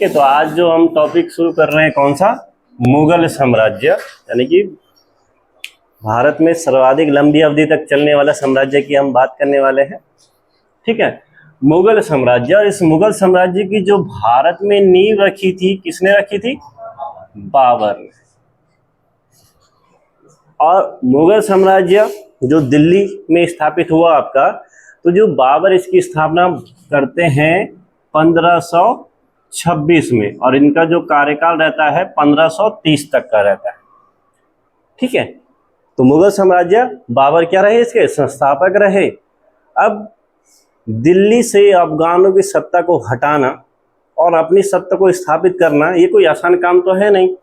है, तो आज जो हम टॉपिक शुरू कर रहे हैं कौन सा, मुगल साम्राज्य, यानी कि भारत में सर्वाधिक लंबी अवधि तक चलने वाला साम्राज्य की हम बात करने वाले हैं। ठीक है, मुगल साम्राज्य। और इस मुगल साम्राज्य की जो भारत में नींव रखी थी, किसने रखी थी? बाबर ने। और मुगल साम्राज्य जो दिल्ली में स्थापित हुआ आपका, तो जो बाबर इसकी स्थापना करते हैं 1526 में, और इनका जो कार्यकाल रहता है 1530 तक का रहता है। ठीक है, तो मुगल साम्राज्य बाबर क्या रहे? इसके संस्थापक रहे। अब दिल्ली से अफगानों की सत्ता को हटाना और अपनी सत्ता को स्थापित करना, ये कोई आसान काम तो है नहीं।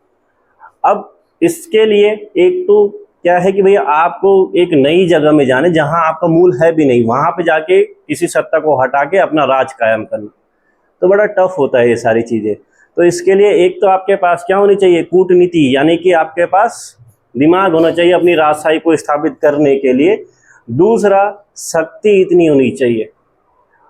अब इसके लिए एक तो क्या है कि भैया आपको एक नई जगह में जाने, जहां आपका मूल है भी नहीं, वहां पे जाके किसी सत्ता को हटा के अपना राज कायम करना, तो बड़ा टफ होता है ये सारी चीजें। तो इसके लिए एक तो आपके पास क्या होनी चाहिए? कूटनीति, यानी कि आपके पास दिमाग होना चाहिए अपनी राजशाही को स्थापित करने के लिए। दूसरा, शक्ति इतनी होनी चाहिए,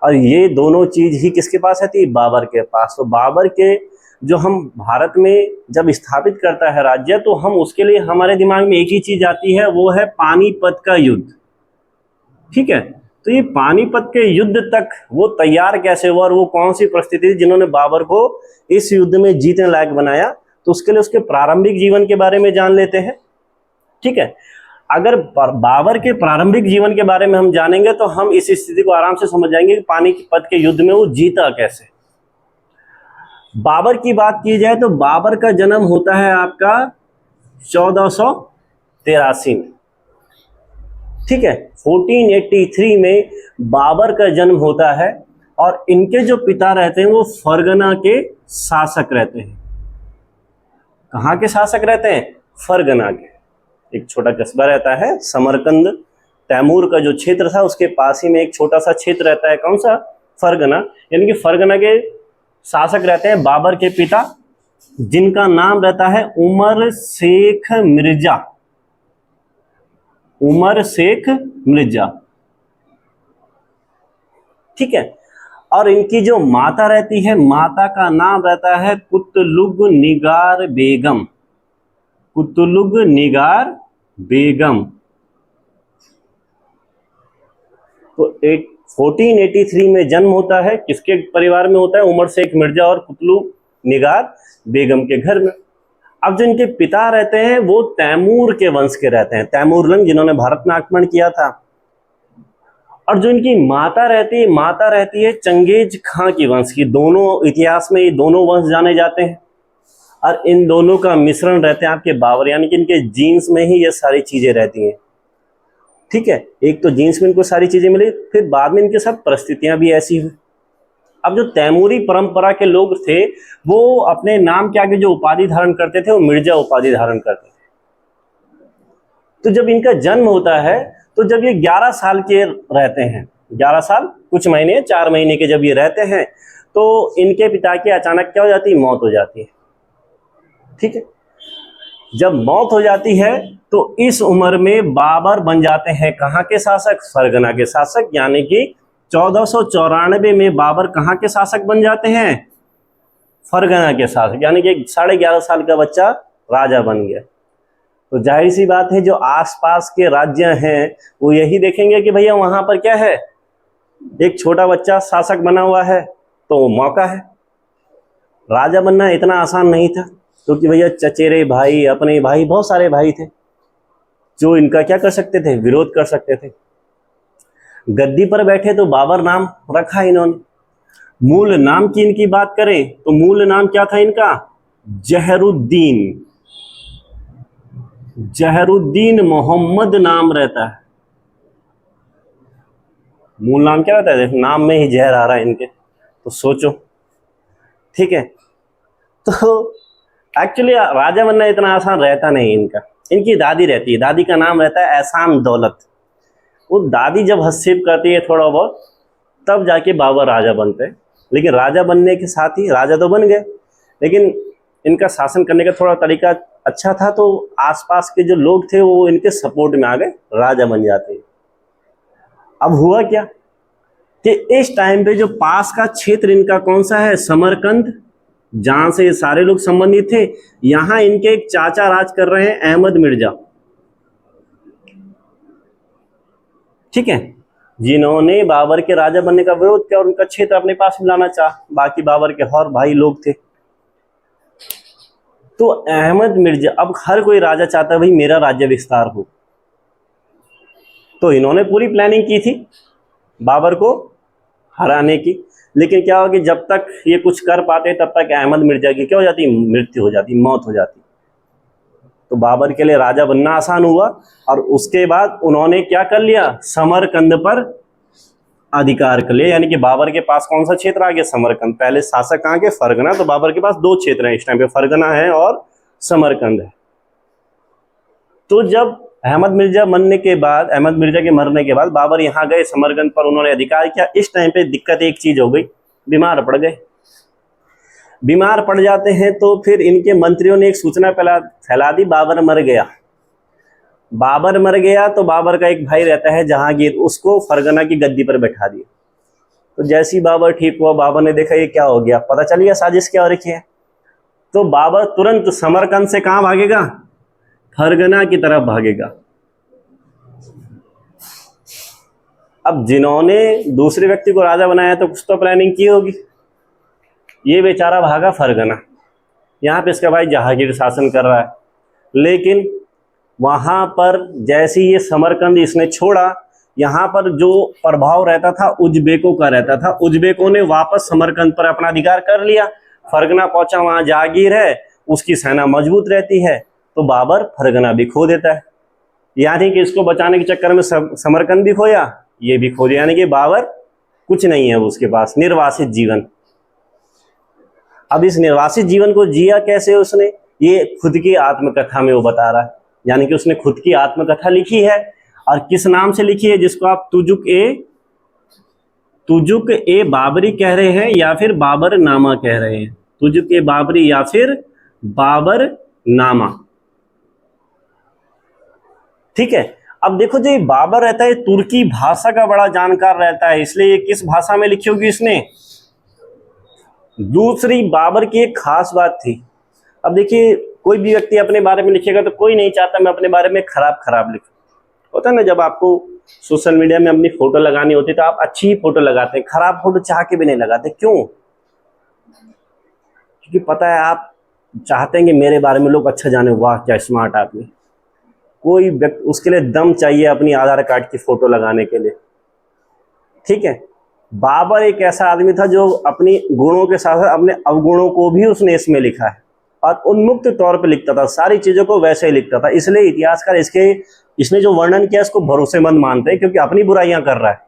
और ये दोनों चीज ही किसके पास है थी? बाबर के पास। तो बाबर के जो हम भारत में जब स्थापित करता है राज्य, तो हम उसके लिए हमारे दिमाग में एक ही चीज आती है, वो है पानीपत का युद्ध। ठीक है, तो ये पानीपत के युद्ध तक वो तैयार कैसे हुआ, और वो कौन सी परिस्थिति जिन्होंने बाबर को इस युद्ध में जीतने लायक बनाया, तो उसके लिए उसके प्रारंभिक जीवन के बारे में जान लेते हैं। ठीक है, अगर बाबर के प्रारंभिक जीवन के बारे में हम जानेंगे तो हम इस स्थिति को आराम से समझ जाएंगे कि पानीपत के युद्ध में वो जीता कैसे। बाबर की बात की जाए तो बाबर का जन्म होता है आपका 1483 में। ठीक है, 1483 में बाबर का जन्म होता है, और इनके जो पिता रहते हैं वो फरगना के शासक रहते हैं। कहाँ के शासक रहते हैं? फरगना के। एक छोटा कस्बा रहता है समरकंद, तैमूर का जो क्षेत्र था उसके पास ही में एक छोटा सा क्षेत्र रहता है, कौन सा? फरगना। यानी कि फरगना के शासक रहते हैं बाबर के पिता, जिनका नाम रहता है उमर शेख मिर्जा। उमर शेख मिर्जा। ठीक है, और इनकी जो माता रहती है, माता का नाम रहता है कुतलुग निगार बेगम। कुतलुग निगार बेगम। तो 1483 में जन्म होता है, किसके परिवार में होता है? उमर शेख मिर्जा और कुतलुग निगार बेगम के घर में। अब जो इनके पिता रहते हैं वो तैमूर के वंश के रहते हैं, तैमूरलंग, जिन्होंने भारत में आक्रमण किया था। और जो इनकी माता रहती है चंगेज खां की वंश की। दोनों इतिहास में ये दोनों वंश जाने जाते हैं, और इन दोनों का मिश्रण रहते हैं आपके बाबर, यानी कि इनके जीन्स में ही ये सारी चीजें रहती हैं। ठीक है, एक तो जीन्स में इनको सारी चीजें मिली, फिर बाद में इनके साथ परिस्थितियां भी ऐसी हुई। अब जो तैमूरी परंपरा के लोग थे वो अपने नाम के आगे जो उपाधि धारण करते थे वो मिर्जा उपाधि धारण करते थे। तो जब इनका जन्म होता है, तो जब ये 11 साल के रहते हैं, 11 साल कुछ महीने, 4 महीने के जब ये रहते हैं, तो इनके पिता की अचानक क्या हो जाती है? मौत हो जाती है। ठीक है, जब मौत हो जाती है तो इस उम्र में बाबर बन जाते हैं कहाँ के शासक? फरगना के शासक। यानी कि 1494 में बाबर कहाँ के शासक बन जाते हैं? फरगना के शासक। यानी कि 11.5 साल का बच्चा राजा बन गया। तो जाहिर सी बात है जो आसपास के राज्य हैं वो यही देखेंगे कि भैया वहां पर क्या है, एक छोटा बच्चा शासक बना हुआ है, तो मौका है। राजा बनना इतना आसान नहीं था, क्योंकि भैया चचेरे भाई, अपने भाई, बहुत सारे भाई थे जो इनका क्या कर सकते थे? विरोध कर सकते थे। गद्दी पर बैठे तो बाबर नाम रखा इन्होंने। मूल नाम की इनकी बात करें तो मूल नाम क्या था इनका? जहरुद्दीन। जहरुद्दीन मोहम्मद नाम रहता है। मूल नाम क्या रहता है? नाम में ही जहर आ रहा है इनके, तो सोचो। ठीक है, तो एक्चुअली राजा बनना इतना आसान रहता नहीं इनका। इनकी दादी रहती है, दादी का नाम रहता है एहसान दौलत। वो दादी जब हस्तक्षेप करती है थोड़ा बहुत, तब जाके बाबर राजा बनते हैं। लेकिन राजा बनने के साथ ही, राजा तो बन गए, लेकिन इनका शासन करने का थोड़ा तरीका अच्छा था, तो आसपास के जो लोग थे वो इनके सपोर्ट में आ गए, राजा बन जाते हैं। अब हुआ क्या कि इस टाइम पे जो पास का क्षेत्र इनका कौन सा है? समरकंद जहां से ये सारे लोग संबंधित थे। यहां इनके एक चाचा राज कर रहे हैं, अहमद मिर्जा, ठीक है, जिन्होंने बाबर के राजा बनने का विरोध किया और उनका क्षेत्र अपने पास मिलाना चाहा। बाकी बाबर के और भाई लोग थे। तो अहमद मिर्जा, अब हर कोई राजा चाहता है भाई मेरा राज्य विस्तार हो, तो इन्होंने पूरी प्लानिंग की थी बाबर को हराने की। लेकिन क्या हुआ कि जब तक ये कुछ कर पाते तब तक अहमद मिर्जा की क्या हो जाती, मृत्यु हो जाती, मौत हो जाती। तो बाबर के लिए राजा बनना आसान हुआ और उसके बाद उन्होंने क्या कर लिया, समरकंद पर अधिकार कर लिया। यानी कि बाबर के पास कौन सा क्षेत्र आ गया, समरकंद। पहले शासक कहाँ के, फरगना। तो बाबर के पास दो क्षेत्र हैं इस टाइम पे, फरगना है और समरकंद है। तो जब अहमद मिर्जा के मरने के बाद बाबर यहाँ गए समरकंद पर, उन्होंने अधिकार किया। इस टाइम पे दिक्कत एक चीज हो गई, बीमार पड़ गए। बीमार पड़ जाते हैं तो फिर इनके मंत्रियों ने एक सूचना फैला दी, बाबर मर गया। बाबर मर गया तो बाबर का एक भाई रहता है जहांगीर, उसको फरगना की गद्दी पर बैठा दिया। तो जैसे ही बाबर ठीक हुआ, बाबर ने देखा ये क्या हो गया, पता चल गया साजिश क्या हो रखी है। तो बाबर तुरंत समरकंद से कहां भागेगा, फरगना की तरफ भागेगा। अब जिन्होंने दूसरे व्यक्ति को राजा बनाया तो कुछ तो प्लानिंग की होगी। ये बेचारा भागा फरगना, यहाँ पे इसका भाई जहांगीर शासन कर रहा है। लेकिन वहां पर जैसे ये समरकंद इसने छोड़ा, यहाँ पर जो प्रभाव रहता था उज्बेकों का रहता था। उज्बेकों ने वापस समरकंद पर अपना अधिकार कर लिया। फरगना पहुंचा, वहां जहांगीर है, उसकी सेना मजबूत रहती है, तो बाबर फरगना भी खो देता है। यानी कि इसको बचाने के चक्कर में समरकंद भी खोया, ये भी खो दिया। यानी कि बाबर कुछ नहीं है उसके पास, निर्वासित जीवन। अब इस निर्वासित जीवन को जिया कैसे उसने, ये खुद की आत्मकथा में वो बता रहा है। यानी कि उसने खुद की आत्मकथा लिखी है, और किस नाम से लिखी है, जिसको आप तुजुक ए बाबरी कह रहे हैं या फिर बाबर नामा कह रहे हैं। तुजुक ए बाबरी या फिर बाबर नामा, ठीक है। अब देखो जो ये बाबर रहता है तुर्की भाषा का बड़ा जानकार रहता है, इसलिए ये किस भाषा में लिखी होगी इसने। दूसरी बाबर की एक खास बात थी, अब देखिए कोई भी व्यक्ति अपने बारे में लिखेगा तो कोई नहीं चाहता मैं अपने बारे में खराब लिखूं। होता है ना, जब आपको सोशल मीडिया में अपनी फोटो लगानी होती है तो आप अच्छी ही फोटो लगाते हैं, खराब फोटो चाह के भी नहीं लगाते। क्यों? क्योंकि पता है आप चाहते हैं कि मेरे बारे में लोग अच्छा जाने, वाह क्या स्मार्ट आदमी। कोई व्यक्ति उसके लिए दम चाहिए अपनी आधार कार्ड की फोटो लगाने के लिए, ठीक है। बाबर एक ऐसा आदमी था जो अपनी गुणों के साथ साथ अपने अवगुणों को भी उसने इसमें लिखा है, और उन्मुक्त तौर पे लिखता था, सारी चीजों को वैसे ही लिखता था। इसलिए इतिहासकार इसने जो वर्णन किया इसको भरोसेमंद मानते हैं, क्योंकि अपनी बुराइयां कर रहा है।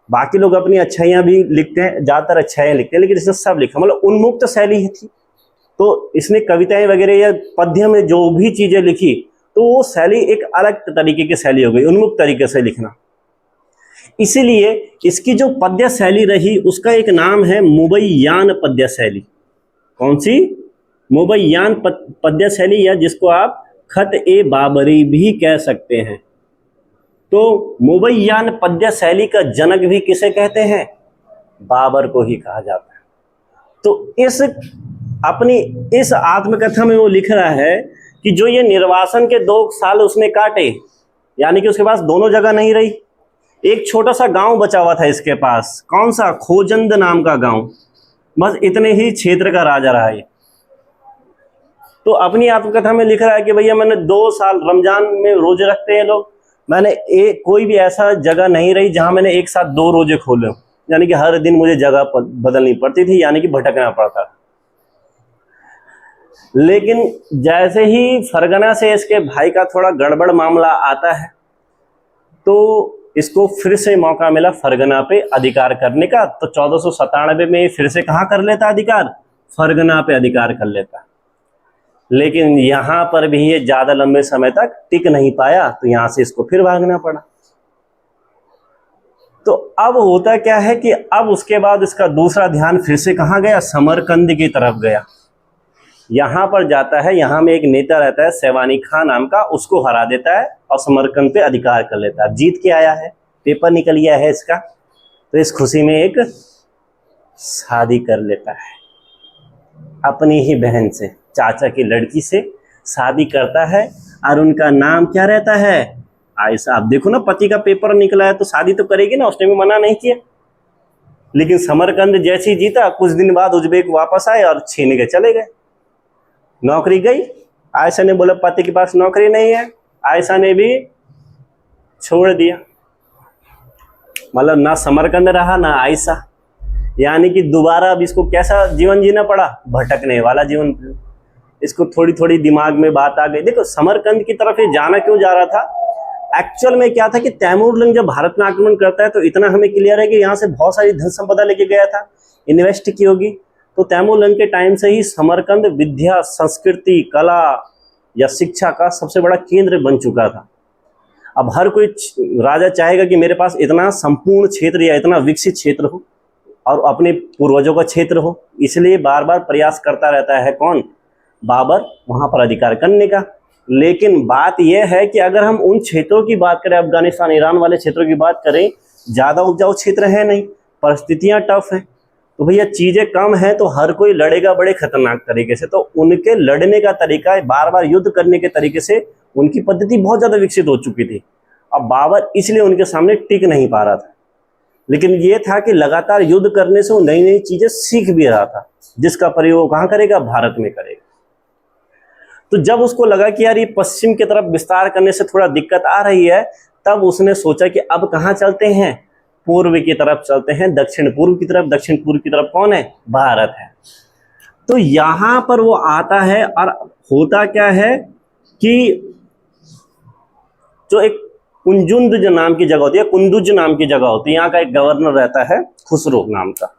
बाकी लोग अपनी अच्छाइयां भी लिखते हैं, ज्यादातर अच्छाइयां लिखते हैं, लेकिन इसने सब लिखा, मतलब उन्मुक्त शैली ही थी। तो इसने कविताएं वगैरह या पद्य में जो भी चीजें लिखी, तो वो शैली एक अलग तरीके की शैली हो गई, उन्मुक्त तरीके से लिखना। इसीलिए इसकी जो पद्य शैली रही उसका एक नाम है मुबैयान पद्य शैली। कौन सी? मुबैयान पद्य शैली, या जिसको आप खत ए बाबरी भी कह सकते हैं। तो मुबैयान पद्य शैली का जनक भी किसे कहते हैं? बाबर को ही कहा जाता है। तो इस आत्मकथा में वो लिख रहा है कि जो ये निर्वासन के 2 साल उसने काटे, यानी कि उसके पास दोनों जगह नहीं रही, एक छोटा सा गांव बचा हुआ था इसके पास, कौन सा? खोजंद नाम का गांव, बस इतने ही क्षेत्र का राजा रहा ये। तो अपनी आत्मकथा में लिख रहा है कि भैया मैंने 2 साल, रमजान में रोजे रखते हैं लोग, मैंने कोई भी ऐसा जगह नहीं रही जहां मैंने एक साथ 2 रोजे खोले, यानी कि हर दिन मुझे जगह बदलनी पड़ती थी, यानी कि भटकना पड़ता। लेकिन जैसे ही फरगना से इसके भाई का थोड़ा गड़बड़ मामला आता है, तो इसको फिर से मौका मिला फरगना पे अधिकार करने का। तो 1497 में फिर से कहां कर लेता अधिकार? फरगना पे अधिकार कर लेता। लेकिन यहां पर भी ये ज्यादा लंबे समय तक टिक नहीं पाया, तो यहां से इसको फिर भागना पड़ा। तो अब होता क्या है कि अब उसके बाद इसका दूसरा ध्यान फिर से कहां गया? समरकंद की तरफ गया। यहां पर जाता है, यहां में एक नेता रहता है सैवानी खां नाम का, उसको हरा देता है और समरकंद पे अधिकार कर लेता है। जीत के आया है, पेपर निकल गया है इसका, तो इस खुशी में एक शादी कर लेता है। अपनी ही बहन से, चाचा की लड़की से शादी करता है और उनका नाम क्या रहता है? आयशा। आप देखो ना, पति का पेपर निकला है तो शादी तो करेगी ना, उसने भी मना नहीं किया। लेकिन समरकंद जैसे ही जीता, कुछ दिन बाद उज्बेक वापस आए और छीन के चले गए। नौकरी गई। आयशा ने बोला पति के पास नौकरी नहीं है, आयशा ने भी छोड़ दिया। मतलब ना समरकंद रहा ना आयशा, यानी कि दोबारा अब इसको कैसा जीवन जीना पड़ा? भटकने वाला जीवन। इसको थोड़ी थोड़ी दिमाग में बात आ गई। देखो समरकंद की तरफ ये जाना क्यों जा रहा था? एक्चुअल में क्या था कि तैमूरलंग जब भारत में आक्रमण करता है तो इतना हमें क्लियर है कि यहाँ से बहुत सारी धन संपदा लेके गया था, इन्वेस्ट की होगी। तो तैमूरलंग के टाइम से ही समरकंद विद्या, संस्कृति, कला या शिक्षा का सबसे बड़ा केंद्र बन चुका था। अब हर कोई राजा चाहेगा कि मेरे पास इतना संपूर्ण क्षेत्र या इतना विकसित क्षेत्र हो और अपने पूर्वजों का क्षेत्र हो, इसलिए बार बार प्रयास करता रहता है कौन? बाबर, वहां पर अधिकार करने का। लेकिन बात यह है कि अगर हम उन क्षेत्रों की बात करें, अफगानिस्तान, ईरान वाले क्षेत्रों की बात करें, ज़्यादा उपजाऊ क्षेत्र है नहीं, परिस्थितियां टफ हैं, तो भैया चीज़ें कम हैं, तो हर कोई लड़ेगा बड़े खतरनाक तरीके से। तो उनके लड़ने का तरीका, बार बार युद्ध करने के तरीके से उनकी पद्धति बहुत ज़्यादा विकसित हो चुकी थी। अब बाबर इसलिए उनके सामने टिक नहीं पा रहा था। लेकिन ये था कि लगातार युद्ध करने से वो नई नई चीज़ें सीख भी रहा था, जिसका प्रयोग कहाँ करेगा? भारत में करेगा। तो जब उसको लगा कि यार ये पश्चिम की तरफ विस्तार करने से थोड़ा दिक्कत आ रही है, तब उसने सोचा कि अब कहाँ चलते हैं? पूर्व की तरफ चलते हैं, दक्षिण पूर्व की तरफ। दक्षिण पूर्व की तरफ कौन है? भारत है। तो यहां पर वो आता है और होता क्या है कि जो एक कुंजुंद नाम की जगह होती है, कुंदुज नाम की जगह होती है, यहाँ का एक गवर्नर रहता है खुसरो नाम का।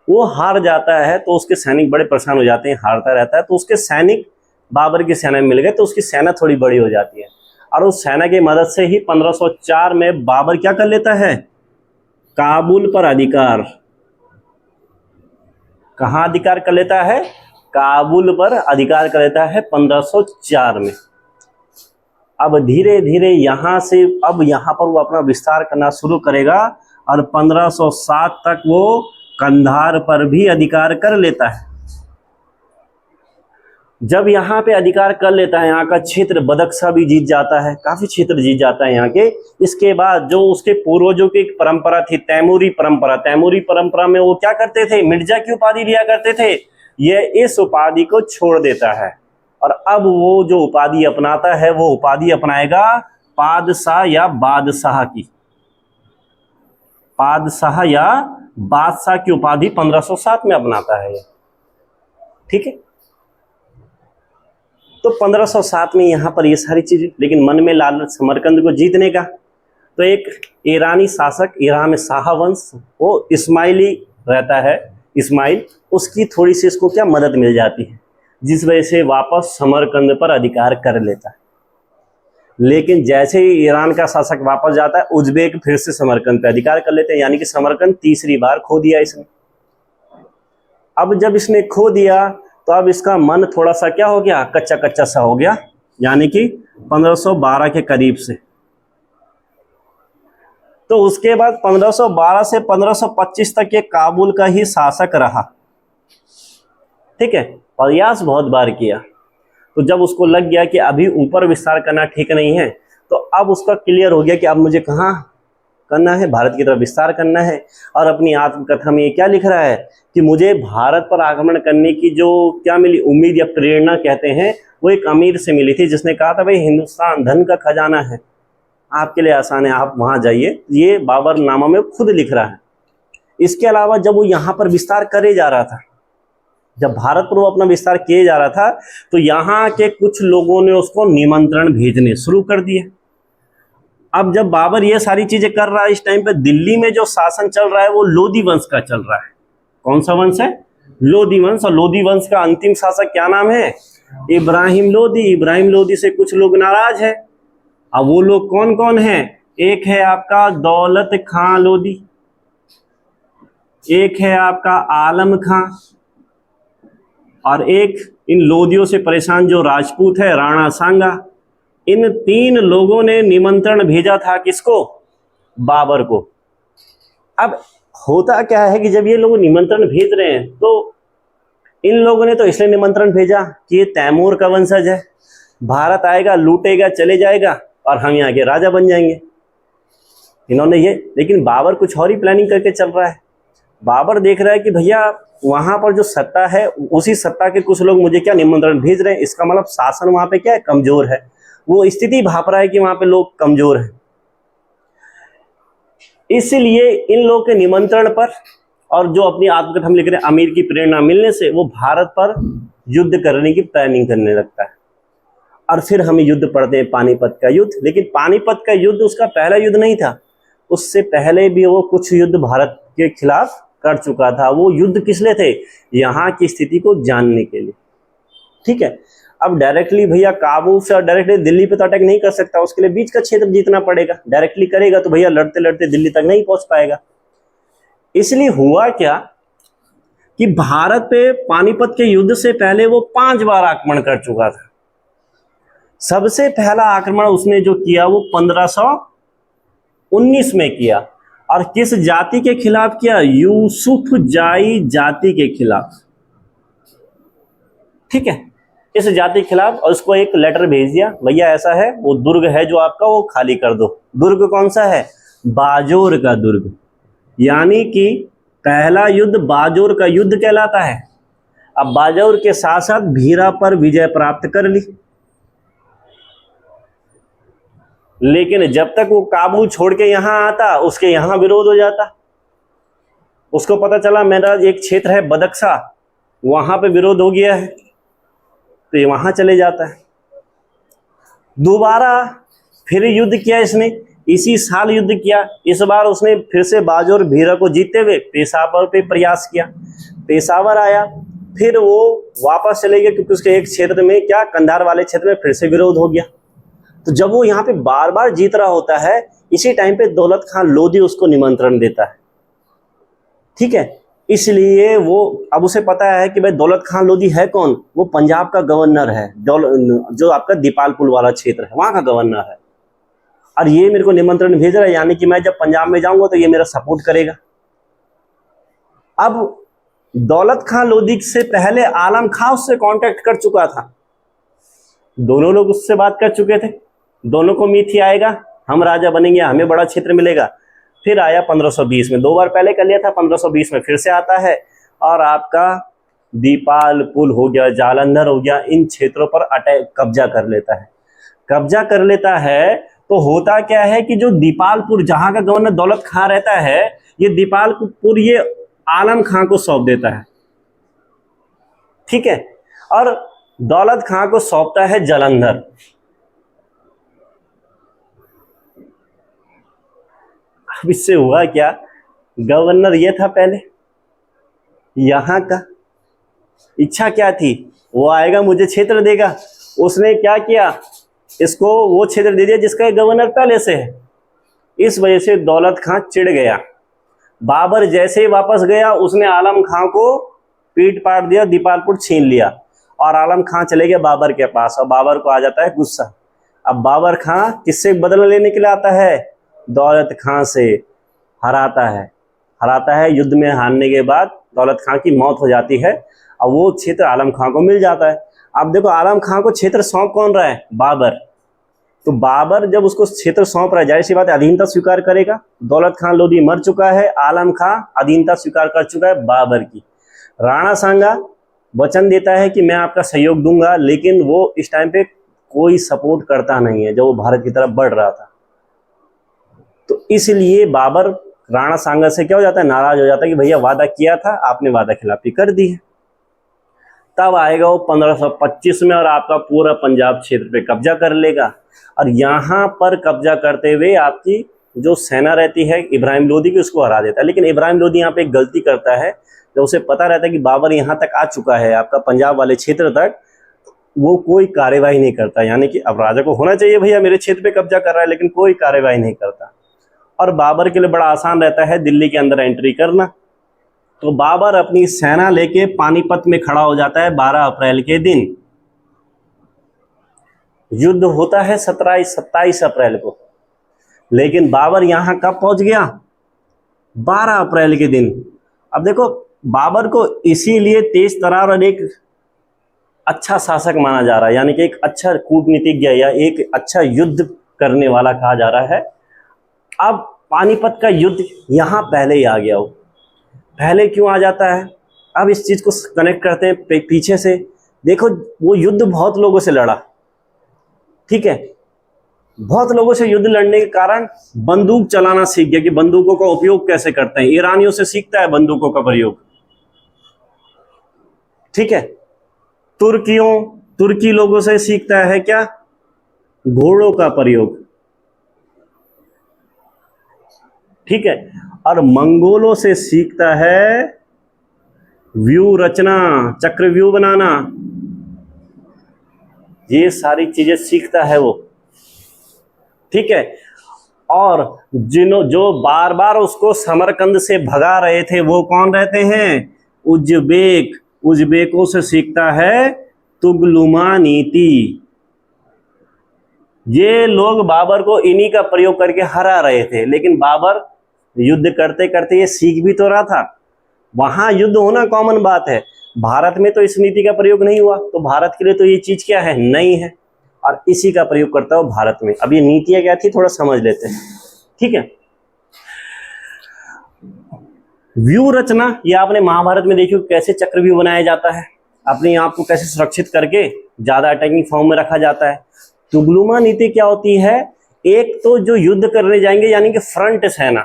वो हार जाता है तो उसके सैनिक बड़े परेशान हो जाते हैं, हारता रहता है। तो उसके सैनिक बाबर की सेना में मिल गए, तो उसकी सेना थोड़ी बड़ी हो जाती है और उस सेना की मदद से ही 1504 में बाबर क्या कर लेता है? काबुल पर अधिकार। कहाँ अधिकार कर लेता है? काबुल पर अधिकार कर लेता है 1504 में। अब धीरे धीरे यहां से अब यहां पर वो अपना विस्तार करना शुरू करेगा और 1507 तक वो कंधार पर भी अधिकार कर लेता है। जब यहाँ पे अधिकार कर लेता है, यहाँ का क्षेत्र बदख्शा भी जीत जाता है, काफी क्षेत्र जीत जाता है यहाँ के। इसके बाद जो उसके पूर्वजों की एक परंपरा थी, तैमूरी परंपरा, तैमूरी परंपरा में वो क्या करते थे? मिर्जा की उपाधि लिया करते थे। ये इस उपाधि को छोड़ देता है और अब वो जो उपाधि अपनाता है, वो उपाधि अपनाएगा पादशाह या बादशाह की। पादशाह या बादशाह की उपाधि 1507 में अपनाता है। ठीक है, तो 1507 में यहां पर ये सारी चीजें, लेकिन मन में लालच समरकंद को जीतने का। तो एक ईरानी शासक, ईरान में शाह वंश, वो इस्माइली रहता है, इस्माइल, उसकी थोड़ी सी इसको क्या मदद मिल जाती है, जिस वजह से वापस समरकंद पर अधिकार कर लेता है। लेकिन जैसे ही ईरान का शासक वापस जाता है, उज्बेक फिर से समरकंद पर अधिकार कर लेते हैं, यानी कि समरकंद तीसरी बार खो दिया इसने। अब जब इसने खो दिया तो अब इसका मन थोड़ा सा क्या हो गया? कच्चा कच्चा सा हो गया, यानी कि 1512 के करीब से। तो उसके बाद 1512 से 1525 तक ये काबुल का ही शासक रहा। ठीक है, प्रयास बहुत बार किया। तो जब उसको लग गया कि अभी ऊपर विस्तार करना ठीक नहीं है, तो अब उसका क्लियर हो गया कि अब मुझे कहाँ करना है? भारत की तरफ विस्तार करना है। और अपनी आत्मकथा में ये क्या लिख रहा है कि मुझे भारत पर आक्रमण करने की जो क्या मिली, उम्मीद या प्रेरणा कहते हैं, वो एक अमीर से मिली थी, जिसने कहा था भाई हिंदुस्तान धन का खजाना है, आपके लिए आसान है, आप वहां जाइए। ये बाबरनामा में खुद लिख रहा है। इसके अलावा जब वो यहाँ पर विस्तार करे जा रहा था, जब भारत पर वो अपना विस्तार किए जा रहा था, तो यहाँ के कुछ लोगों ने उसको निमंत्रण भेजने शुरू कर दिए। अब जब बाबर ये सारी चीजें कर रहा है, इस टाइम पे दिल्ली में जो शासन चल रहा है वो लोधी वंश का चल रहा है। कौन सा वंश है? लोधी वंश। और लोधी वंश का अंतिम शासक क्या नाम है? इब्राहिम लोधी। इब्राहिम लोधी से कुछ लोग नाराज है। अब वो लोग कौन कौन हैं? एक है आपका दौलत खां लोधी, एक है आपका आलम खां, और एक इन लोधियों से परेशान जो राजपूत है राणा सांगा। इन तीन लोगों ने निमंत्रण भेजा था किसको? बाबर को। अब होता क्या है कि जब ये लोग निमंत्रण भेज रहे हैं, तो इन लोगों ने तो इसलिए निमंत्रण भेजा कि ये तैमूर का वंशज है, भारत आएगा, लूटेगा, चले जाएगा और हम यहाँ के राजा बन जाएंगे। इन्होंने ये, लेकिन बाबर कुछ और ही प्लानिंग करके चल रहा है। बाबर देख रहा है कि भैया वहां पर जो सत्ता है, उसी सत्ता के कुछ लोग मुझे क्या निमंत्रण भेज रहे हैं, इसका मतलब शासन वहां पे क्या है, कमजोर है। वो स्थिति भाप रहा है कि वहां पे लोग कमजोर हैं। इसलिए इन लोगों के निमंत्रण पर और जो अपनी आत्मकथा हम लिख रहे हैं, अमीर की प्रेरणा मिलने से वो भारत पर युद्ध करने की प्लानिंग करने लगता है। और फिर हमें युद्ध पढ़ते हैं, पानीपत का युद्ध। लेकिन पानीपत का युद्ध उसका पहला युद्ध नहीं था, उससे पहले भी वो कुछ युद्ध भारत के खिलाफ कर चुका था। वो युद्ध किस लिए थे, यहाँ की स्थिति को जानने के लिए। ठीक है, अब डायरेक्टली भैया काबुल से और डायरेक्टली दिल्ली पे तो अटैक नहीं कर सकता, उसके लिए बीच का क्षेत्र जीतना पड़ेगा। डायरेक्टली करेगा तो भैया लड़ते लड़ते दिल्ली तक नहीं पहुंच पाएगा। इसलिए हुआ क्या कि भारत पे पानीपत के युद्ध से पहले वो 5 बार आक्रमण कर चुका था। सबसे पहला आक्रमण उसने जो किया वो 1519 में किया, और किस जाति के खिलाफ किया, यूसुफ जाई जाति के खिलाफ। ठीक है, इस जाति के खिलाफ, और उसको एक लेटर भेज दिया, भैया ऐसा है, वो दुर्ग है जो आपका वो खाली कर दो। दुर्ग कौन सा है, बाजोर का दुर्ग। यानी कि पहला युद्ध बाजोर का युद्ध कहलाता है। अब बाजोर के साथ साथ भीरा पर विजय प्राप्त कर ली, लेकिन जब तक वो काबुल छोड़ के यहां आता उसके यहां विरोध हो जाता। उसको पता चला मेरा एक क्षेत्र है बदख्शा, वहां पे विरोध हो गया है, तो ये वहां चले जाता है। दोबारा फिर युद्ध किया इसने, इसी साल युद्ध किया। इस बार उसने फिर से बाजोर भीरा को जीतते हुए पेशावर पे प्रयास किया। पेशावर आया, फिर वो वापस चले गए क्योंकि उसके एक क्षेत्र में क्या, कंधार वाले क्षेत्र में फिर से विरोध हो गया। तो जब वो यहाँ पे बार बार जीत रहा होता है, इसी टाइम पे दौलत खान लोधी उसको निमंत्रण देता है। ठीक है, इसलिए वो, अब उसे पता है कि भाई दौलत खान लोधी है कौन, वो पंजाब का गवर्नर है, जो आपका दीपालपुर वाला क्षेत्र है वहां का गवर्नर है। और ये मेरे को निमंत्रण भेज रहा है, यानी कि मैं जब पंजाब में जाऊंगा तो ये मेरा सपोर्ट करेगा। अब दौलत खान लोधी से पहले आलम खां उससे कांटेक्ट कर चुका था, दोनों लोग उससे बात कर चुके थे, दोनों को उम्मीद थी आएगा, हम राजा बनेंगे, हमें बड़ा क्षेत्र मिलेगा। फिर आया 1520 में, 2 बार पहले कर लिया था, 1520 में फिर से आता है और आपका दीपालपुर हो गया, जालंधर हो गया, इन क्षेत्रों पर अटैक कब्जा कर लेता है। कब्जा कर लेता है तो होता क्या है कि जो दीपालपुर, जहां का गवर्नर दौलत खां रहता है, ये दीपालपुर ये आलम खां को सौंप देता है। ठीक है, और दौलत खां को सौंपता है जालंधर। अब इससे हुआ क्या, गवर्नर ये था पहले, यहां का इच्छा क्या थी, वो आएगा मुझे क्षेत्र देगा। उसने क्या किया, इसको वो क्षेत्र दे दिया जिसका गवर्नर पहले से है। इस वजह से दौलत खां चिढ़ गया। बाबर जैसे ही वापस गया, उसने आलम खां को पीट पाट दिया, दीपालपुर छीन लिया, और आलम खां चले गए बाबर के पास, और बाबर को आ जाता है गुस्सा। अब बाबर खां किससे बदला लेने के लिए आता है, दौलत खां से हराता है। युद्ध में हारने के बाद दौलत खां की मौत हो जाती है और वो क्षेत्र आलम खां को मिल जाता है। अब देखो आलम खां को क्षेत्र सौंप कौन रहा है, बाबर। तो बाबर जब उसको क्षेत्र सौंप रहा है, जाहिर सी बात है अधीनता स्वीकार करेगा। दौलत खान लोधी मर चुका है, आलम खां अधीनता स्वीकार कर चुका है बाबर की। राणा सांगा वचन देता है कि मैं आपका सहयोग दूंगा, लेकिन वो इस टाइम पे कोई सपोर्ट करता नहीं है जब वो भारत की तरफ बढ़ रहा था। तो इसलिए बाबर राणा सांगा से क्या हो जाता है, नाराज हो जाता है कि भैया वादा किया था, आपने वादा खिलाफी कर दी है। तब आएगा वो 1525 में और आपका पूरा पंजाब क्षेत्र पे कब्जा कर लेगा। और यहाँ पर कब्जा करते हुए आपकी जो सेना रहती है इब्राहिम लोदी की, उसको हरा देता है। लेकिन इब्राहिम लोदी यहाँ पे एक गलती करता है, जब उसे पता रहता है कि बाबर यहाँ तक आ चुका है, आपका पंजाब वाले क्षेत्र तक, वो कोई कार्यवाही नहीं करता। यानी कि अब राजा को होना चाहिए भैया मेरे क्षेत्र पे कब्जा कर रहा है, लेकिन कोई कार्यवाही नहीं करता। और बाबर के लिए बड़ा आसान रहता है दिल्ली के अंदर एंट्री करना। तो बाबर अपनी सेना लेके पानीपत में खड़ा हो जाता है 12 अप्रैल के दिन। युद्ध होता है 27 अप्रैल को, लेकिन बाबर यहां कब पहुंच गया, 12 अप्रैल के दिन। अब देखो बाबर को इसीलिए तेज तर्रार और एक अच्छा शासक माना जा रहा है, यानी कि एक अच्छा कूटनीतिज्ञ या एक अच्छा युद्ध करने वाला कहा जा रहा है। अब पानीपत का युद्ध यहाँ पहले ही आ गया हो। पहले क्यों आ जाता है? अब इस चीज को कनेक्ट करते हैं पीछे से। देखो, वो युद्ध बहुत लोगों से लड़ा, ठीक है, बहुत लोगों से युद्ध लड़ने के कारण बंदूक चलाना सीख गया कि बंदूकों का उपयोग कैसे करते हैं। ईरानियों से सीखता है बंदूकों का प्रयोग, ठीक है। तुर्की लोगों से सीखता है क्या? घोड़ों का प्रयोग, ठीक है। और मंगोलों से सीखता है व्यू रचना, चक्रव्यूह बनाना, ये सारी चीजें सीखता है वो, ठीक है। और जो बार बार उसको समरकंद से भगा रहे थे वो कौन रहते हैं? उज्बेकों से सीखता है तुगलुमा नीति। ये लोग बाबर को इन्हीं का प्रयोग करके हरा रहे थे, लेकिन बाबर युद्ध करते करते ये सीख भी तो रहा था। वहां युद्ध होना कॉमन बात है, भारत में तो इस नीति का प्रयोग नहीं हुआ, तो भारत के लिए तो ये चीज क्या है? नई है, और इसी का प्रयोग करता है भारत में। अब ये नीतियां क्या थी थोड़ा समझ लेते हैं, ठीक है। व्यू रचना, ये आपने महाभारत में देखिए कैसे चक्रव्यूह बनाया जाता है, अपने आप को कैसे सुरक्षित करके ज्यादा अटैकिंग फॉर्म में रखा जाता है। तुगलुमा नीति क्या होती है? एक तो जो युद्ध करने जाएंगे यानी कि फ्रंट सेना।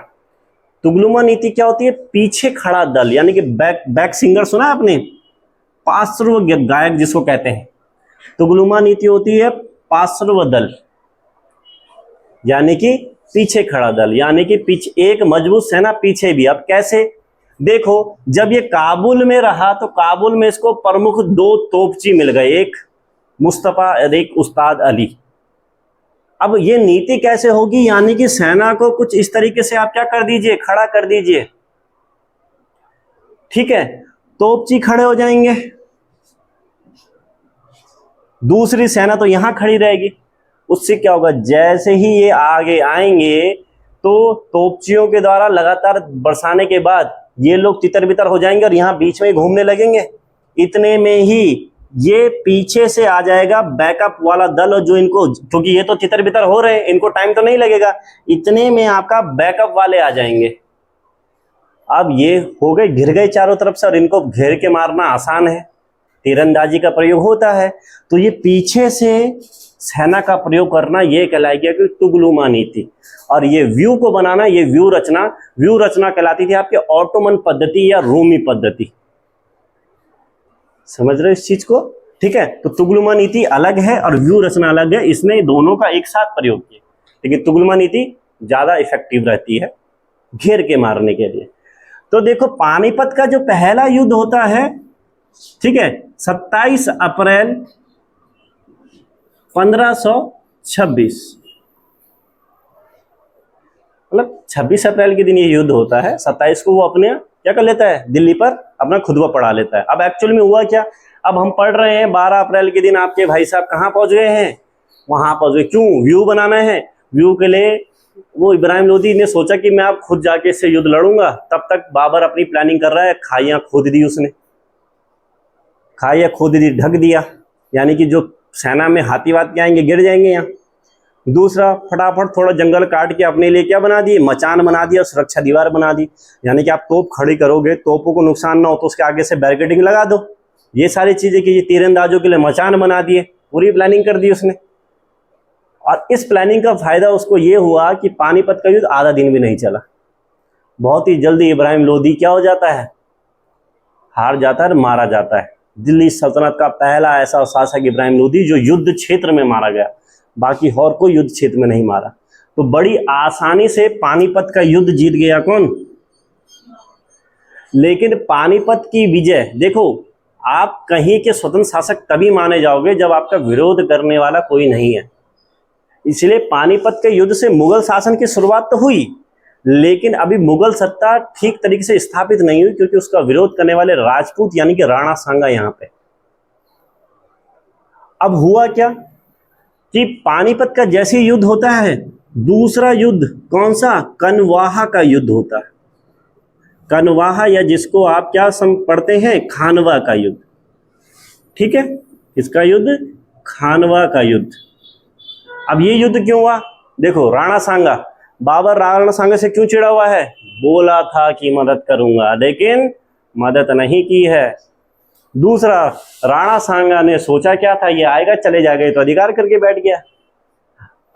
तुगलुमा नीति क्या होती है? पीछे खड़ा दल, यानी कि बैक सिंगर सुना है आपने, पार्श्व गायक जिसको कहते हैं। तुगलुमा नीति होती है पार्श्व दल, यानी कि पीछे खड़ा दल, यानी कि पीछे एक मजबूत सेना पीछे भी। अब कैसे? देखो, जब ये काबुल में रहा तो काबुल में इसको प्रमुख 2 तोपची मिल गए, एक मुस्तफा और एक उस्ताद अली। अब ये नीति कैसे होगी? यानी कि सेना को कुछ इस तरीके से आप क्या कर दीजिए, खड़ा कर दीजिए, ठीक है। तोपची खड़े हो जाएंगे, दूसरी सेना तो यहां खड़ी रहेगी। उससे क्या होगा? जैसे ही ये आगे आएंगे तो तोपचियों के द्वारा लगातार बरसाने के बाद ये लोग तितर बितर हो जाएंगे और यहां बीच में घूमने लगेंगे। इतने में ही ये पीछे से आ जाएगा बैकअप वाला दल, और जो इनको, क्योंकि ये तो तितर बितर हो रहे हैं, इनको टाइम तो नहीं लगेगा, इतने में आपका बैकअप वाले आ जाएंगे। अब ये हो गए, घिर गए चारों तरफ से, और इनको घेर के मारना आसान है, तीरंदाजी का प्रयोग होता है। तो ये पीछे से सेना का प्रयोग करना, ये कहलाएगा कि तुगलुमा नीति। और ये व्यू को बनाना, ये व्यू रचना कहलाती थी आपके ऑटोमन पद्धति या रोमी पद्धति। समझ रहे हो इस चीज को? ठीक है। तो तुगलुमा नीति अलग है और व्यू रचना अलग है, इसने दोनों का एक साथ प्रयोग किया, लेकिन तुगलुमा नीति ज्यादा इफेक्टिव रहती है घेर के मारने के लिए। तो देखो, पानीपत का जो पहला युद्ध होता है, ठीक है, 27 अप्रैल 1526, मतलब 26 अप्रैल के दिन ये युद्ध होता है। 27 को वो अपने क्या कर लेता है, दिल्ली पर अपना खुतबा पढ़ा लेता है। अब एक्चुअल में हुआ क्या? अब हम पढ़ रहे हैं 12 अप्रैल के दिन आपके भाई साहब कहाँ पहुंच गए हैं? वहां पहुंच गए। क्यों? व्यू बनाना है। व्यू के लिए वो इब्राहिम लोदी ने सोचा कि मैं अब खुद जाके इससे युद्ध लड़ूंगा। तब तक बाबर अपनी प्लानिंग कर रहा है, खाइयां खोद दी उसने, खाइयां खोद दी, ढक दिया, यानी कि जो सेना में हाथी वाती आएंगे गिर जाएंगे यहाँ। दूसरा, फटाफट थोड़ा जंगल काट के अपने लिए क्या बना दिए, मचान बना दिया, सुरक्षा दीवार बना दी, यानी कि आप तोप खड़ी करोगे, तोपों को नुकसान ना हो तो उसके आगे से बैरिकेडिंग लगा दो। ये सारी चीजें कीजिए। तीरंदाजों के लिए मचान बना दिए, पूरी प्लानिंग कर दी उसने। और इस प्लानिंग का फायदा उसको ये हुआ कि पानीपत का युद्ध आधा दिन भी नहीं चला, बहुत ही जल्दी इब्राहिम लोदी क्या हो जाता है, हार जाता है, मारा जाता है। दिल्ली सल्तनत का पहला ऐसा शासक इब्राहिम लोदी जो युद्ध क्षेत्र में मारा गया, बाकी और कोई युद्ध क्षेत्र में नहीं मारा। तो बड़ी आसानी से पानीपत का युद्ध जीत गया कौन? लेकिन पानीपत की विजय, देखो, आप कहीं के स्वतंत्र शासक तभी माने जाओगे जब आपका विरोध करने वाला कोई नहीं है। इसलिए पानीपत के युद्ध से मुगल शासन की शुरुआत तो हुई, लेकिन अभी मुगल सत्ता ठीक तरीके से स्थापित नहीं हुई, क्योंकि उसका विरोध करने वाले राजपूत यानी कि राणा सांगा यहां पे। अब हुआ क्या कि पानीपत का जैसे युद्ध होता है, दूसरा युद्ध कौन सा, कनवाहा का युद्ध होता है। कनवाहा, या जिसको आप क्या पढ़ते हैं, खानवा का युद्ध। ठीक है, इसका युद्ध, खानवा का युद्ध। अब ये युद्ध क्यों हुआ? देखो, राणा सांगा, बाबर राणा सांगा से क्यों चिढ़ा हुआ है? बोला था कि मदद करूंगा, लेकिन मदद नहीं की है। दूसरा, राणा सांगा ने सोचा क्या था, ये आएगा चले जाएगा, तो अधिकार करके बैठ गया।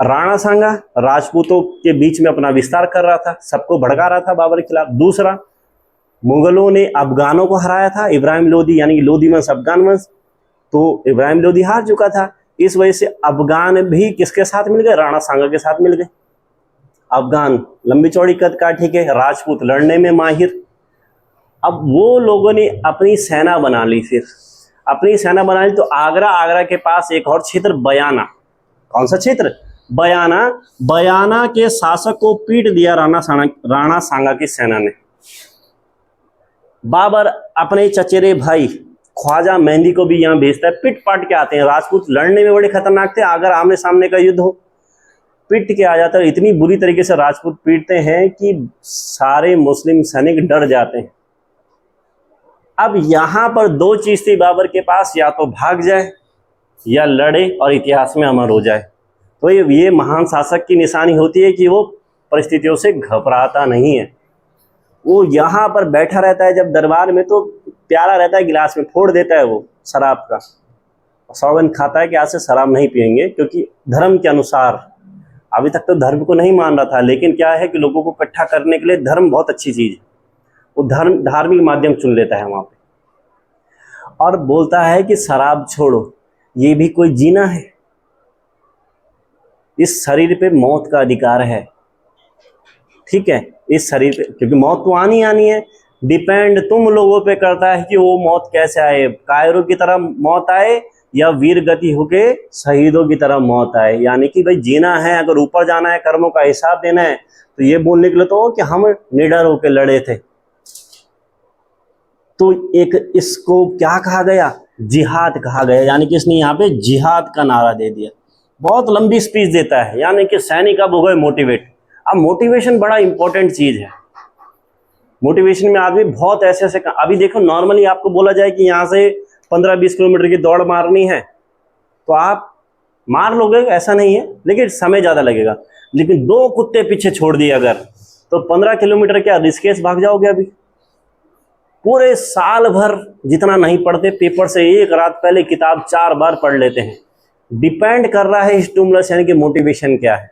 राणा सांगा राजपूतों के बीच में अपना विस्तार कर रहा था, सबको भड़का रहा था बाबर के खिलाफ। दूसरा, मुगलों ने अफगानों को हराया था, इब्राहिम लोदी यानी कि लोदी वंश, अफगान वंश, तो इब्राहिम लोदी हार चुका था। इस वजह से अफगान भी किसके साथ मिल गए? राणा सांगा के साथ मिल गए। अफगान लंबी चौड़ी कद का, ठीक है, राजपूत लड़ने में माहिर। अब वो लोगों ने अपनी सेना बना ली, फिर अपनी सेना बना ली तो आगरा के पास एक और क्षेत्र बयाना। कौन सा क्षेत्र? बयाना। बयाना के शासक को पीट दिया राणा सांगा की सेना ने। बाबर अपने चचेरे भाई ख्वाजा मेहंदी को भी यहाँ भेजता है, पिट पाट के आते हैं। राजपूत लड़ने में बड़े खतरनाक थे, अगर आमने सामने का युद्ध हो पिट के आ जाता है। इतनी बुरी तरीके से राजपूत पीटते हैं कि सारे मुस्लिम सैनिक डर जाते हैं। अब यहां पर दो चीज थी बाबर के पास, या तो भाग जाए या लड़े और इतिहास में अमर हो जाए। तो ये महान शासक की निशानी होती है कि वो परिस्थितियों से घबराता नहीं है। वो यहाँ पर बैठा रहता है जब दरबार में, तो प्याला रहता है, गिलास में फोड़ देता है वो शराब का, सौगंध खाता है कि आज से शराब नहीं पियेंगे, क्योंकि धर्म के अनुसार। अभी तक तो धर्म को नहीं मान रहा था, लेकिन क्या है कि लोगों को इकट्ठा करने के लिए धर्म बहुत अच्छी चीज है, वो धार्मिक माध्यम चुन लेता है वहां पे, और बोलता है कि शराब छोड़ो, ये भी कोई जीना है, इस शरीर पे मौत का अधिकार है। ठीक है, इस शरीर पे, क्योंकि मौत तो आनी है, डिपेंड तुम लोगों पे करता है कि वो मौत कैसे आए, कायरों की तरह मौत आए या वीर गति होके शहीदों की तरह मौत आए। यानी कि भाई जीना है, अगर ऊपर जाना है, कर्मों का हिसाब देना है, तो ये बोलने के लिए तो कि हम निडर होके लड़े थे। तो एक इसको क्या कहा गया? जिहाद कहा गया। यानी कि इसने यहाँ पे जिहाद का नारा दे दिया। बहुत लंबी स्पीच देता है, यानी कि सैनिक अब हो गए मोटिवेट। अब मोटिवेशन बड़ा इंपॉर्टेंट चीज है। मोटिवेशन में आदमी बहुत ऐसे अभी देखो, नॉर्मली आपको बोला जाए कि यहाँ से 15-20 किलोमीटर की दौड़ मारनी है, तो आप मार लोगे, ऐसा नहीं है, लेकिन समय ज्यादा लगेगा। लेकिन 2 कुत्ते पीछे छोड़ दिए अगर, तो 15 किलोमीटर क्या ऋषिकेश भाग जाओगे। अभी पूरे साल भर जितना नहीं पढ़ते, पेपर से एक रात पहले किताब 4 बार पढ़ लेते हैं। डिपेंड कर रहा है स्टिमुलस यानी कि मोटिवेशन क्या है।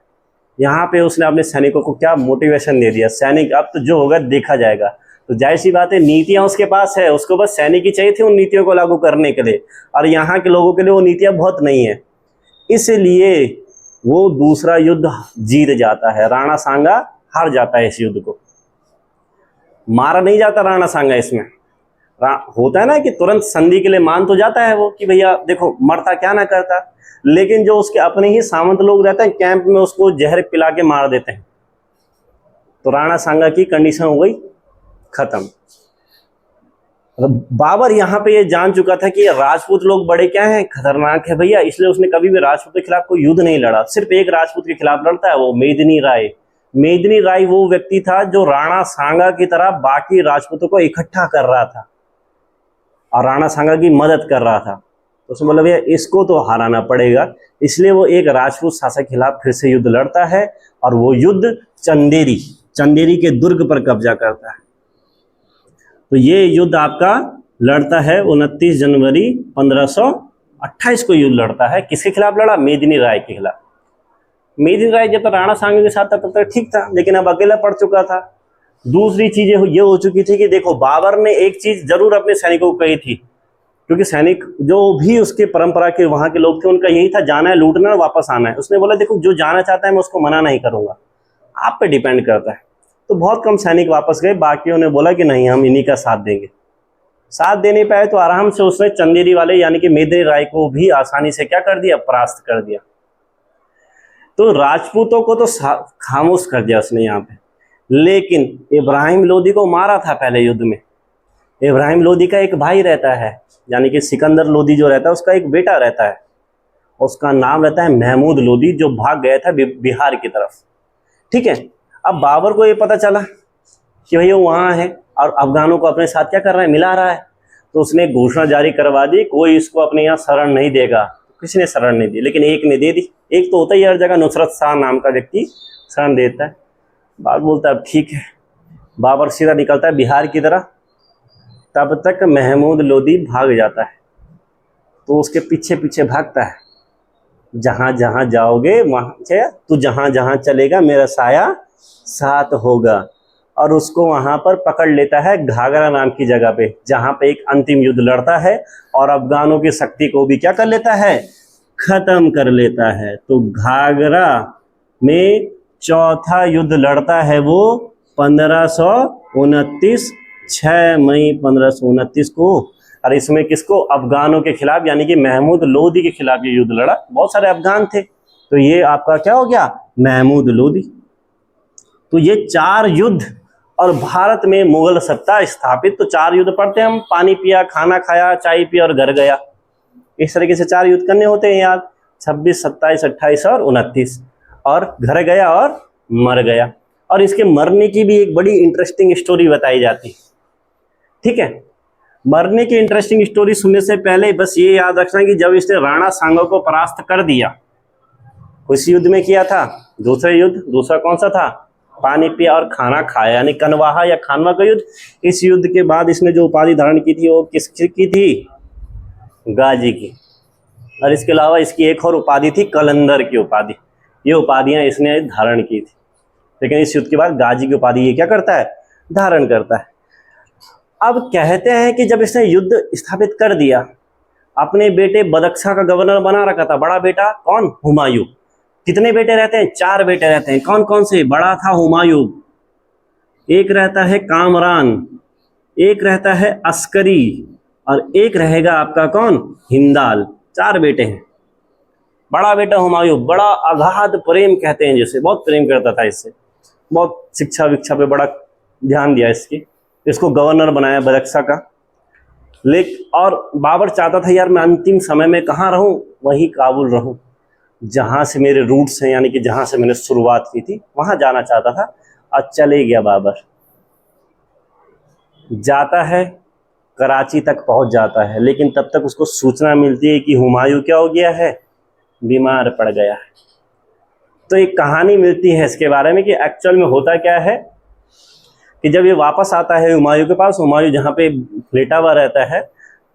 यहाँ पे उसने अपने सैनिकों को क्या मोटिवेशन दे दिया, सैनिक अब तो जो होगा देखा जाएगा। तो जाहिर सी बात है, नीतियां उसके पास है, उसको बस सैनिक ही चाहिए थे उन नीतियों को लागू करने के लिए, और यहाँ के लोगों के लिए वो नीतियां बहुत नहीं है, इसलिए वो दूसरा युद्ध जीत जाता है। राणा सांगा हार जाता है इस युद्ध को, मारा नहीं जाता राणा सांगा इसमें। होता है ना कि तुरंत संधि के लिए मान तो जाता है वो कि भैया देखो मरता क्या ना करता, लेकिन जो उसके अपने ही सामंत लोग रहते हैं कैंप में, उसको जहर पिला के मार देते हैं। तो राणा सांगा की कंडीशन हो गई खत्म। बाबर यहाँ पे ये जान चुका था कि राजपूत लोग बड़े क्या हैं, खतरनाक है भैया, इसलिए उसने कभी भी राजपूत के खिलाफ कोई युद्ध नहीं लड़ा। सिर्फ एक राजपूत के खिलाफ लड़ता है, वो मेदिनी राय। मेदिनी राय वो व्यक्ति था जो राणा सांगा की तरह बाकी राजपूतों को इकट्ठा कर रहा था और राणा सांगा की मदद कर रहा था। तो उसने बोला भैया इसको तो हराना पड़ेगा, इसलिए वो एक राजपूत शासक के खिलाफ फिर से युद्ध लड़ता है, और वो युद्ध चंदेरी के दुर्ग पर कब्जा करता है। तो ये युद्ध आपका लड़ता है 29 जनवरी 1528 को युद्ध लड़ता है। किसके खिलाफ लड़ा? मेदिनी राय के खिलाफ। मेदिनी राय जब तक राणा सांगा के साथ था तब तक ठीक था, लेकिन अब अकेला पड़ चुका था। दूसरी चीज ये हो चुकी थी कि देखो बाबर ने एक चीज जरूर अपने सैनिकों को कही थी, क्योंकि सैनिक जो भी उसके परंपरा के वहां के लोग थे उनका यही था, जाना है लूटना और वापस आना है। उसने बोला देखो जो जाना चाहता है मैं उसको मना नहीं करूंगा, आप पे डिपेंड करता है। तो बहुत कम सैनिक वापस गए, बाकियों ने बोला कि नहीं हम इन्हीं का साथ देंगे। साथ दे नहीं पाए तो आराम से उसने चंदेरी वाले यानी कि मेदिनी राय को भी आसानी से क्या कर दिया? परास्त कर दिया। तो राजपूतों को तो खामोश कर दिया उसने यहाँ पे। लेकिन इब्राहिम लोदी को मारा था पहले युद्ध में। इब्राहिम लोदी का एक भाई रहता है, यानी कि सिकंदर लोदी जो रहता है उसका एक बेटा रहता है, उसका नाम रहता है महमूद लोदी, जो भाग गया था बिहार की तरफ। ठीक है, अब बाबर को ये पता चला कि भैया वहाँ है, और अफगानों को अपने साथ क्या कर रहा है, मिला रहा है। तो उसने घोषणा जारी करवा दी, कोई इसको अपने यहाँ शरण नहीं देगा। किसी ने शरण नहीं दी, लेकिन एक ने दे दी। एक तो होता ही हर जगह, नुसरत शाह नाम का व्यक्ति शरण देता है। बात बोलता है अब ठीक है। बाबर सीधा निकलता है बिहार की तरह। तब तक महमूद लोदी भाग जाता है, तो उसके पीछे पीछे भागता है। जहाँ जहाँ जाओगे वहाँ से, तू जहाँ जहाँ चलेगा मेरा साया साथ होगा। और उसको वहाँ पर पकड़ लेता है घाघरा नाम की जगह पे, जहाँ पे एक अंतिम युद्ध लड़ता है और अफगानों की शक्ति को भी क्या कर लेता है, खत्म कर लेता है। तो घाघरा में चौथा युद्ध लड़ता है वो 1529, 6 मई 1529 को। और इसमें किसको, अफगानों के खिलाफ, यानी कि महमूद लोदी के खिलाफ ये युद्ध लड़ा। बहुत सारे अफगान थे, तो ये आपका क्या हो गया, महमूद लोदी। तो ये 4 युद्ध और भारत में मुगल सत्ता स्थापित। तो 4 युद्ध पढ़ते हैं हम, पानी पिया, खाना खाया, चाय पिया और घर गया। इस तरीके से 4 युद्ध करने होते हैं याद, 26, 27, 28 और 29। और घर गया और मर गया। और इसके मरने की भी एक बड़ी इंटरेस्टिंग स्टोरी बताई जाती है। ठीक है, मरने की इंटरेस्टिंग स्टोरी सुनने से पहले बस ये याद रखना कि जब इसने राणा सांगा को परास्त कर दिया, उस युद्ध में किया था दूसरा युद्ध, दूसरा कौन सा था, पानी पिया और खाना खाया, यानी कनवाहा या खानवा का युद्ध। इस युद्ध के बाद इसने जो उपाधि धारण की थी वो किसकी थी, गाजी की। और इसके अलावा इसकी एक और उपाधि थी, कलंदर की उपाधि। ये उपाधियां इसने धारण की थी, लेकिन इस युद्ध के बाद गाजी की उपाधि ये क्या करता है, धारण करता है। अब कहते हैं कि जब इसने युद्ध स्थापित कर दिया, अपने बेटे बदख्शा का गवर्नर बना रखा था। बड़ा बेटा कौन, हुमायूं। कितने बेटे रहते हैं, 4 बेटे रहते हैं। कौन कौन से, बड़ा था हुमायूं, एक रहता है कामरान, एक रहता है अस्करी, और एक रहेगा आपका कौन, हिंदाल। 4 बेटे हैं। बड़ा बेटा हुमायूं बड़ा अगाध प्रेम कहते हैं जिसे, बहुत प्रेम करता था इससे, बहुत शिक्षा विक्षा पे बड़ा ध्यान दिया इसको गवर्नर बनाया बदख्शा का। और बाबर चाहता था यार मैं अंतिम समय में कहाँ रहूं, वहीं काबुल रहूं, जहाँ से मेरे रूट्स हैं, यानी कि जहाँ से मैंने शुरुआत की थी वहाँ जाना चाहता था। और चले गया बाबर, जाता है कराची तक पहुँच जाता है, लेकिन तब तक उसको सूचना मिलती है कि हुमायूं क्या हो गया है, बीमार पड़ गया है। तो एक कहानी मिलती है इसके बारे में कि एक्चुअल में होता क्या है कि जब ये वापस आता है हुमायूं के पास, हुमायूं जहाँ पे लेटा हुआ रहता है,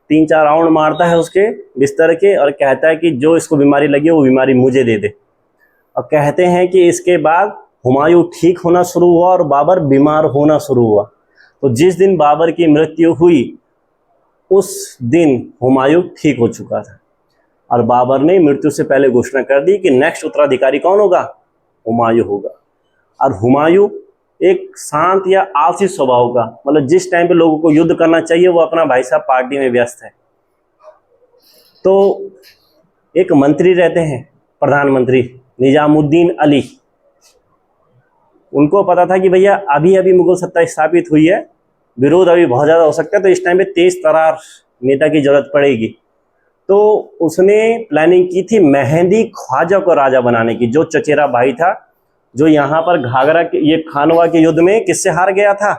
3-4 राउंड मारता है उसके बिस्तर के और कहता है कि जो इसको बीमारी लगी है वो बीमारी मुझे दे दे। और कहते हैं कि इसके बाद हुमायूं ठीक होना शुरू हुआ और बाबर बीमार होना शुरू हुआ। तो जिस दिन बाबर की मृत्यु हुई उस दिन हुमायूं ठीक हो चुका था, और बाबर ने मृत्यु से पहले घोषणा कर दी कि नेक्स्ट उत्तराधिकारी कौन होगा, हुमायूं होगा। और हुमायूं एक शांत या आलसी स्वभाव का, मतलब जिस टाइम पे लोगों को युद्ध करना चाहिए वो अपना भाई साहब पार्टी में व्यस्त है। तो एक मंत्री रहते हैं, प्रधानमंत्री निजामुद्दीन अली। उनको पता था कि भैया अभी अभी मुगल सत्ता स्थापित हुई है, विरोध अभी बहुत ज़्यादा हो सकता है, तो इस टाइम पे तेज तरार नेता की जरूरत पड़ेगी। तो उसने प्लानिंग की थी मेहंदी ख्वाजा को राजा बनाने की, जो चचेरा भाई था, जो यहाँ पर घाघरा के ये खानवा के युद्ध में किससे हार गया था,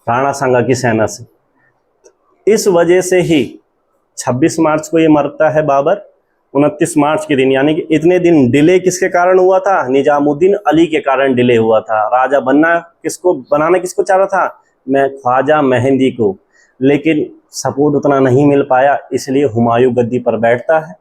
राणा सांगा की सेना से। इस वजह से ही 26 मार्च को ये मरता है बाबर, 29 मार्च के दिन, यानी कि इतने दिन डिले किसके कारण हुआ था, निजामुद्दीन अली के कारण डिले हुआ था। राजा बनाना किसको चाह रहा था, मैं ख्वाजा मेहंदी को, लेकिन सपोर्ट उतना नहीं मिल पाया, इसलिए हुमायूं गद्दी पर बैठता है